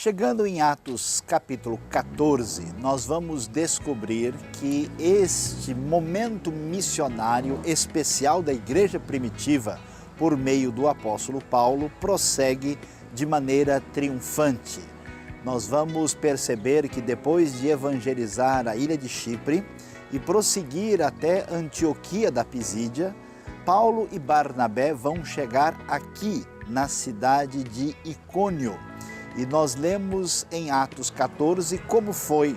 Chegando em Atos capítulo 14, nós vamos descobrir que este momento missionário especial da igreja primitiva, por meio do apóstolo Paulo, prossegue de maneira triunfante. Nós vamos perceber que depois de evangelizar a ilha de Chipre e prosseguir até Antioquia da Pisídia, Paulo e Barnabé vão chegar aqui na cidade de Icônio. E nós lemos em Atos 14 como foi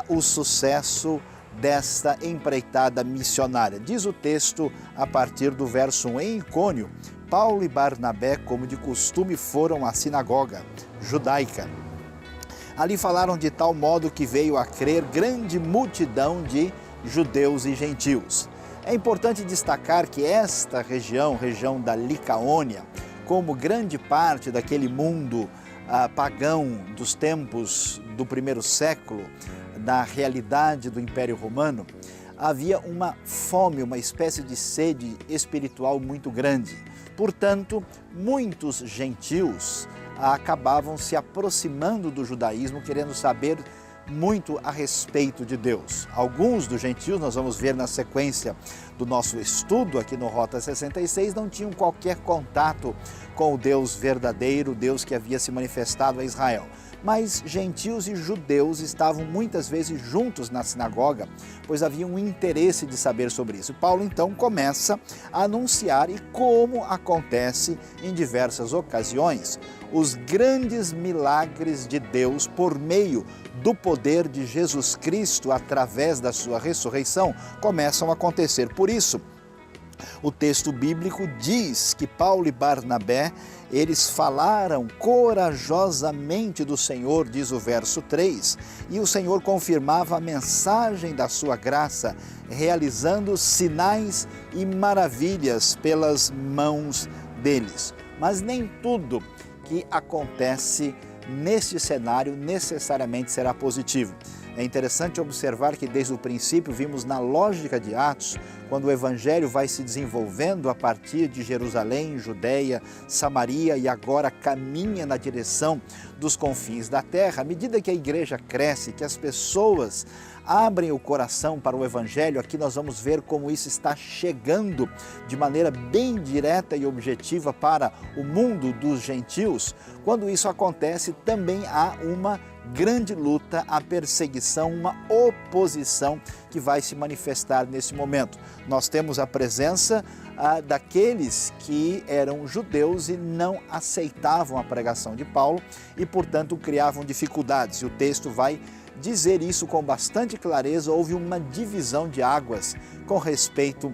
o sucesso desta empreitada missionária. Diz o texto a partir do verso 1, em Icônio, Paulo e Barnabé, como de costume, foram à sinagoga judaica. Ali falaram de tal modo que veio a crer grande multidão de judeus e gentios. É importante destacar que esta região da Licaônia, como grande parte daquele mundo pagão dos tempos do primeiro século, da realidade do Império Romano, havia uma fome, uma espécie de sede espiritual muito grande. Portanto, muitos gentios acabavam se aproximando do judaísmo, querendo saber muito a respeito de Deus. Alguns dos gentios, nós vamos ver na sequência do nosso estudo aqui no Rota 66, não tinham qualquer contato com o Deus verdadeiro, o Deus que havia se manifestado a Israel. Mas gentios e judeus estavam muitas vezes juntos na sinagoga, pois havia um interesse de saber sobre isso. Paulo então começa a anunciar, e como acontece em diversas ocasiões, os grandes milagres de Deus por meio do poder de Jesus Cristo através da sua ressurreição começam a acontecer. Por isso, o texto bíblico diz que Paulo e Barnabé, eles falaram corajosamente do Senhor, diz o verso 3, e o Senhor confirmava a mensagem da sua graça, realizando sinais e maravilhas pelas mãos deles. Mas nem tudo que acontece neste cenário necessariamente será positivo. É interessante observar que desde o princípio vimos na lógica de Atos, quando o Evangelho vai se desenvolvendo a partir de Jerusalém, Judeia, Samaria e agora caminha na direção dos confins da terra, à medida que a igreja cresce, que as pessoas abrem o coração para o Evangelho, aqui nós vamos ver como isso está chegando de maneira bem direta e objetiva para o mundo dos gentios. Quando isso acontece, também há uma grande luta, a perseguição, uma oposição que vai se manifestar nesse momento. Nós temos a presença daqueles que eram judeus e não aceitavam a pregação de Paulo e, portanto, criavam dificuldades. E o texto vai dizer isso com bastante clareza. Houve uma divisão de águas com respeito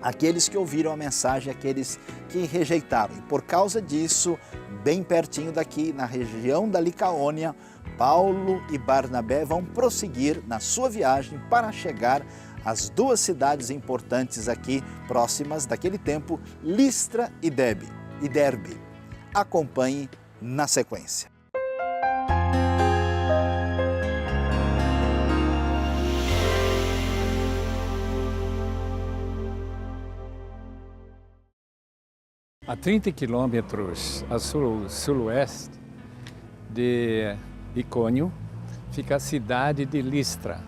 àqueles que ouviram a mensagem, aqueles que rejeitaram. E por causa disso, bem pertinho daqui, na região da Licaônia, Paulo e Barnabé vão prosseguir na sua viagem para chegar às duas cidades importantes aqui, próximas daquele tempo, Listra e Derbe. Acompanhe na sequência. A 30 quilômetros a sudoeste de Icônio fica a cidade de Listra.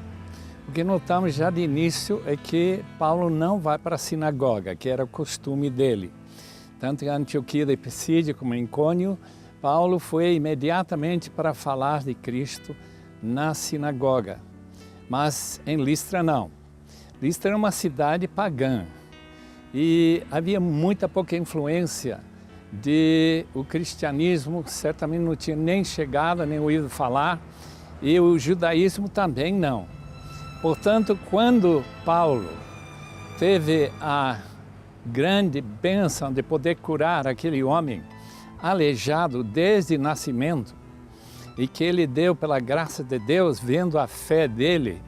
O que notamos já de início é que Paulo não vai para a sinagoga, que era o costume dele. Tanto em Antioquia da Pisídia como em Icônio, Paulo foi imediatamente para falar de Cristo na sinagoga. Mas em Listra não. Listra era uma cidade pagã. E havia muita pouca influência o cristianismo, certamente não tinha nem chegado, nem ouvido falar, e o judaísmo também não. Portanto, quando Paulo teve a grande bênção de poder curar aquele homem aleijado desde nascimento, e que ele deu pela graça de Deus, vendo a fé dele,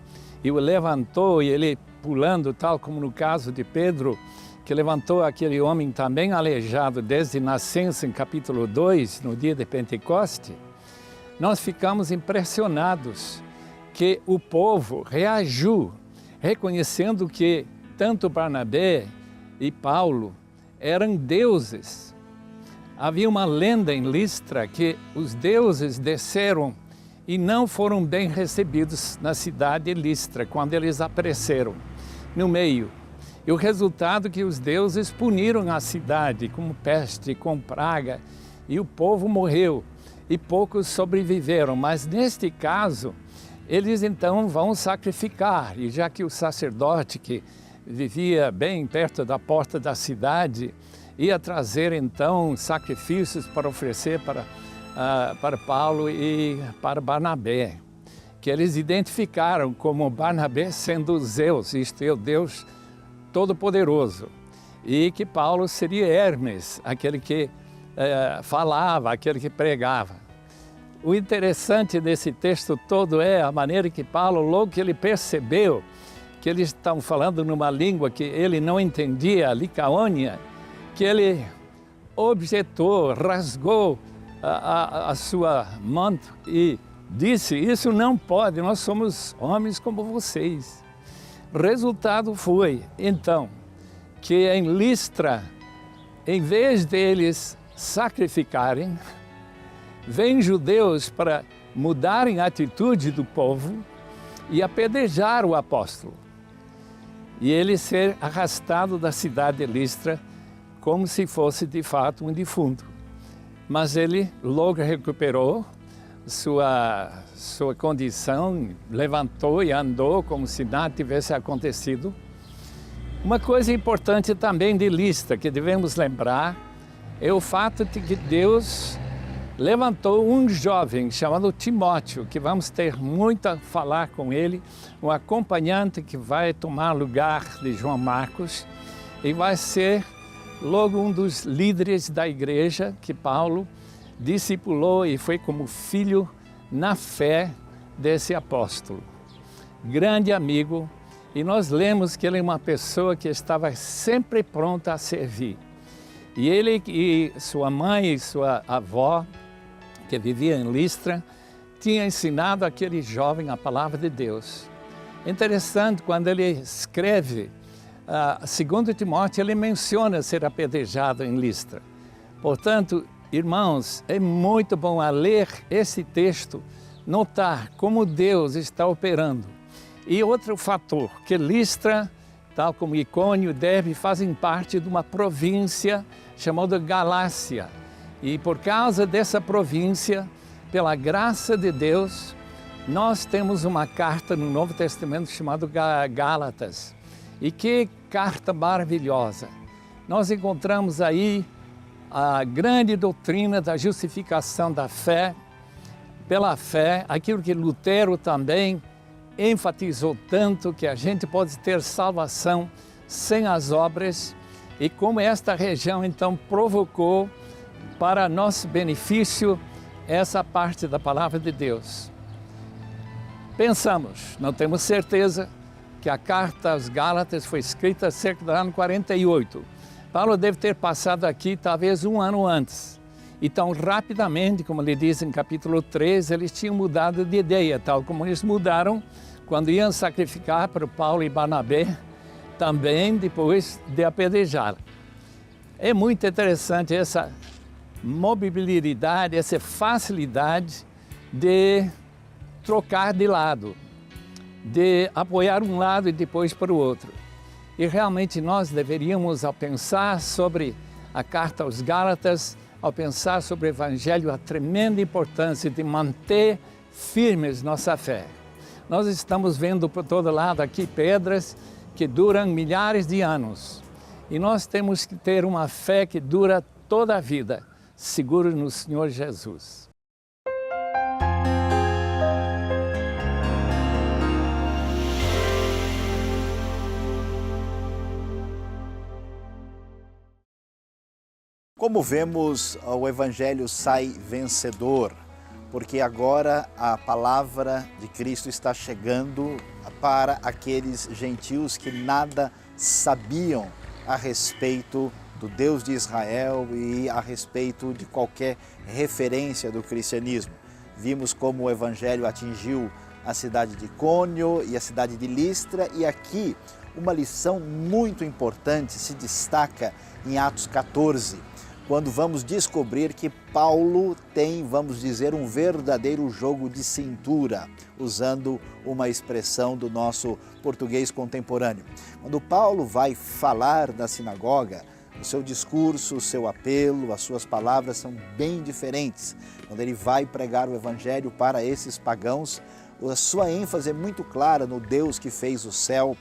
e o levantou, e ele pulando, tal como no caso de Pedro, que levantou aquele homem também aleijado desde nascença, em capítulo 2, no dia de Pentecoste, nós ficamos impressionados que o povo reagiu, reconhecendo que tanto Barnabé e Paulo eram deuses. Havia uma lenda em Listra que os deuses desceram e não foram bem recebidos na cidade de Listra, quando eles apareceram no meio. E o resultado é que os deuses puniram a cidade com peste, com praga, e o povo morreu, e poucos sobreviveram. Mas neste caso, eles então vão sacrificar, e já que o sacerdote que vivia bem perto da porta da cidade, ia trazer então sacrifícios para oferecer para Paulo e para Barnabé, que eles identificaram como Barnabé sendo Zeus, isto é, o Deus Todo-Poderoso, e que Paulo seria Hermes, aquele que falava, aquele que pregava. O interessante desse texto todo é a maneira que Paulo, logo que ele percebeu que eles estão falando numa língua que ele não entendia, a Licaônia, que ele objetou, rasgou a sua manto e disse: isso não pode, nós somos homens como vocês. Resultado foi, então, que em Listra, em vez deles sacrificarem, vêm judeus para mudarem a atitude do povo e apedrejar o apóstolo. E ele ser arrastado da cidade de Listra como se fosse de fato um defunto. Mas ele logo recuperou sua condição, levantou e andou como se nada tivesse acontecido. Uma coisa importante também de Listra que devemos lembrar é o fato de que Deus levantou um jovem chamado Timóteo, que vamos ter muito a falar com ele, um acompanhante que vai tomar lugar de João Marcos e vai ser logo um dos líderes da igreja que Paulo discipulou e foi como filho na fé desse apóstolo. Grande amigo, e nós lemos que ele é uma pessoa que estava sempre pronta a servir. E ele e sua mãe e sua avó, que vivia em Listra, tinha ensinado aquele jovem a palavra de Deus. Interessante, quando ele escreve, segundo Timóteo, ele menciona ser apedrejado em Listra. Portanto, irmãos, é muito bom a ler esse texto, notar como Deus está operando. E outro fator, que Listra, tal como Icônio, Derbe, fazem parte de uma província chamada Galácia. E por causa dessa província, pela graça de Deus, nós temos uma carta no Novo Testamento chamada Gálatas. E que carta maravilhosa! Nós encontramos aí a grande doutrina da justificação da fé, pela fé, aquilo que Lutero também enfatizou tanto, que a gente pode ter salvação sem as obras, e como esta região então provocou para nosso benefício essa parte da palavra de Deus. Pensamos, não temos certeza, que a carta aos Gálatas foi escrita cerca do ano 48. Paulo deve ter passado aqui talvez um ano antes. Então, rapidamente, como ele diz em capítulo 3, eles tinham mudado de ideia, tal como eles mudaram quando iam sacrificar para Paulo e Barnabé, também depois de apedrejar. É muito interessante essa mobilidade, essa facilidade de trocar de lado, de apoiar um lado e depois para o outro. E realmente nós deveríamos, ao pensar sobre a carta aos Gálatas, ao pensar sobre o Evangelho, a tremenda importância de manter firmes nossa fé. Nós estamos vendo por todo lado aqui pedras que duram milhares de anos. E nós temos que ter uma fé que dura toda a vida, seguro no Senhor Jesus. Como vemos, o Evangelho sai vencedor, porque agora a palavra de Cristo está chegando para aqueles gentios que nada sabiam a respeito do Deus de Israel e a respeito de qualquer referência do cristianismo. Vimos como o Evangelho atingiu a cidade de Icônio e a cidade de Listra, e aqui uma lição muito importante se destaca em Atos 14, quando vamos descobrir que Paulo tem, vamos dizer, um verdadeiro jogo de cintura, usando uma expressão do nosso português contemporâneo. Quando Paulo vai falar na sinagoga, o seu discurso, o seu apelo, as suas palavras são bem diferentes. Quando ele vai pregar o evangelho para esses pagãos, a sua ênfase é muito clara no Deus que fez o céu,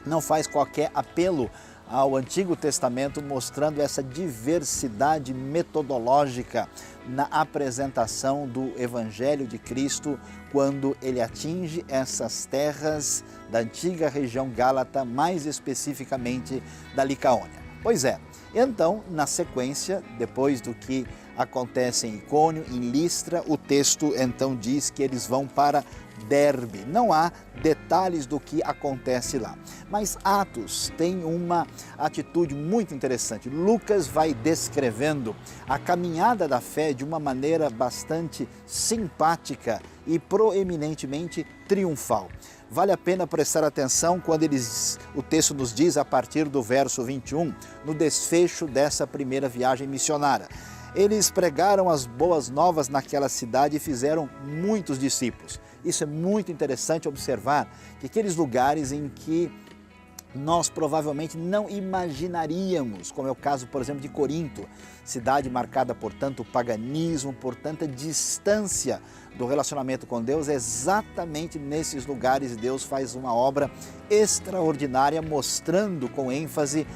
não faz qualquer apelo ao Antigo Testamento, mostrando essa diversidade metodológica na apresentação do Evangelho de Cristo, quando ele atinge essas terras da antiga região gálata, mais especificamente da Licaônia. Pois é, então, na sequência, depois do que acontece em Icônio, em Listra, o texto então diz que eles vão para Derbe. Não há detalhes do que acontece lá. Mas Atos tem uma atitude muito interessante. Lucas vai descrevendo a caminhada da fé de uma maneira bastante simpática e proeminentemente triunfal. Vale a pena prestar atenção quando o texto nos diz, a partir do verso 21, no desfecho dessa primeira viagem missionária. Eles pregaram as boas novas naquela cidade e fizeram muitos discípulos. Isso é muito interessante observar, que aqueles lugares em que nós provavelmente não imaginaríamos, como é o caso, por exemplo, de Corinto, cidade marcada por tanto paganismo, por tanta distância do relacionamento com Deus, é exatamente nesses lugares Deus faz uma obra extraordinária, mostrando com ênfase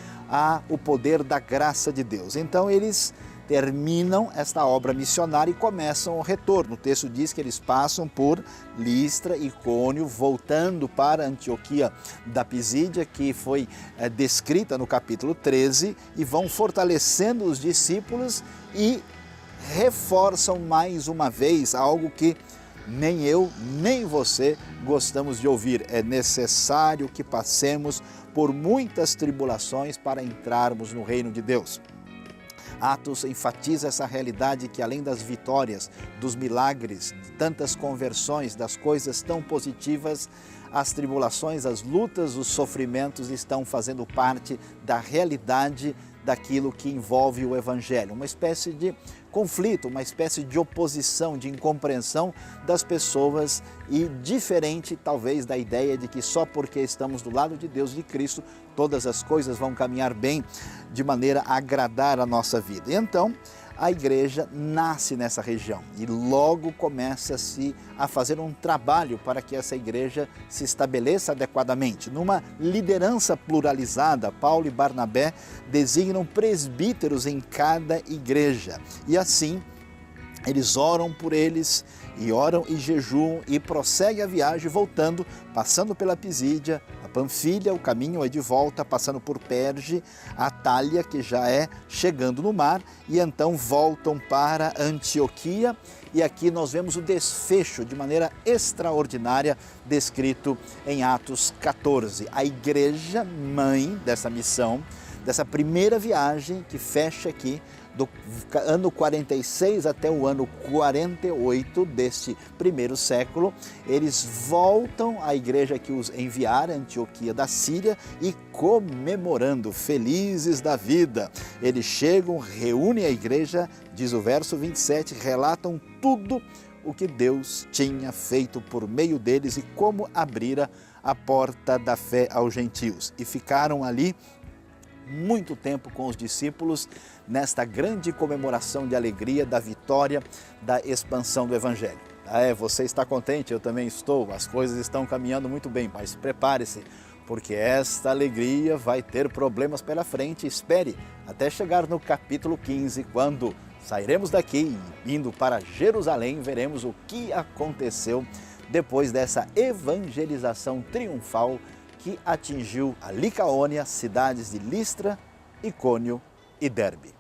o poder da graça de Deus. Então eles terminam esta obra missionária e começam o retorno. O texto diz que eles passam por Listra, Icônio, voltando para Antioquia da Pisídia, que foi descrita no capítulo 13, e vão fortalecendo os discípulos e reforçam mais uma vez algo que nem eu, nem você gostamos de ouvir. É necessário que passemos por muitas tribulações para entrarmos no reino de Deus. Atos enfatiza essa realidade que, além das vitórias, dos milagres, de tantas conversões, das coisas tão positivas, as tribulações, as lutas, os sofrimentos estão fazendo parte da realidade daquilo que envolve o Evangelho. Uma espécie de conflito, uma espécie de oposição, de incompreensão das pessoas e diferente talvez da ideia de que só porque estamos do lado de Deus, de Cristo, todas as coisas vão caminhar bem de maneira a agradar a nossa vida. E então a igreja nasce nessa região e logo começa-se a fazer um trabalho para que essa igreja se estabeleça adequadamente. Numa liderança pluralizada, Paulo e Barnabé designam presbíteros em cada igreja e assim eles oram por eles e oram e jejuam e prosseguem a viagem voltando, passando pela Pisídia, a Panfilha, o caminho é de volta, passando por Perge, a Atália, que já é chegando no mar, e então voltam para Antioquia. E aqui nós vemos o desfecho de maneira extraordinária descrito em Atos 14. A igreja mãe dessa missão, dessa primeira viagem que fecha aqui, do ano 46 até o ano 48 deste primeiro século, eles voltam à igreja que os enviara, Antioquia da Síria, e comemorando, felizes da vida. Eles chegam, reúnem a igreja, diz o verso 27, relatam tudo o que Deus tinha feito por meio deles e como abrira a porta da fé aos gentios. E ficaram ali muito tempo com os discípulos nesta grande comemoração de alegria da vitória, da expansão do Evangelho. Você está contente? Eu também estou. As coisas estão caminhando muito bem, mas prepare-se, porque esta alegria vai ter problemas pela frente. Espere até chegar no capítulo 15, quando sairemos daqui e indo para Jerusalém, veremos o que aconteceu depois dessa evangelização triunfal que atingiu a Licaônia, cidades de Listra, Icônio e Derbe.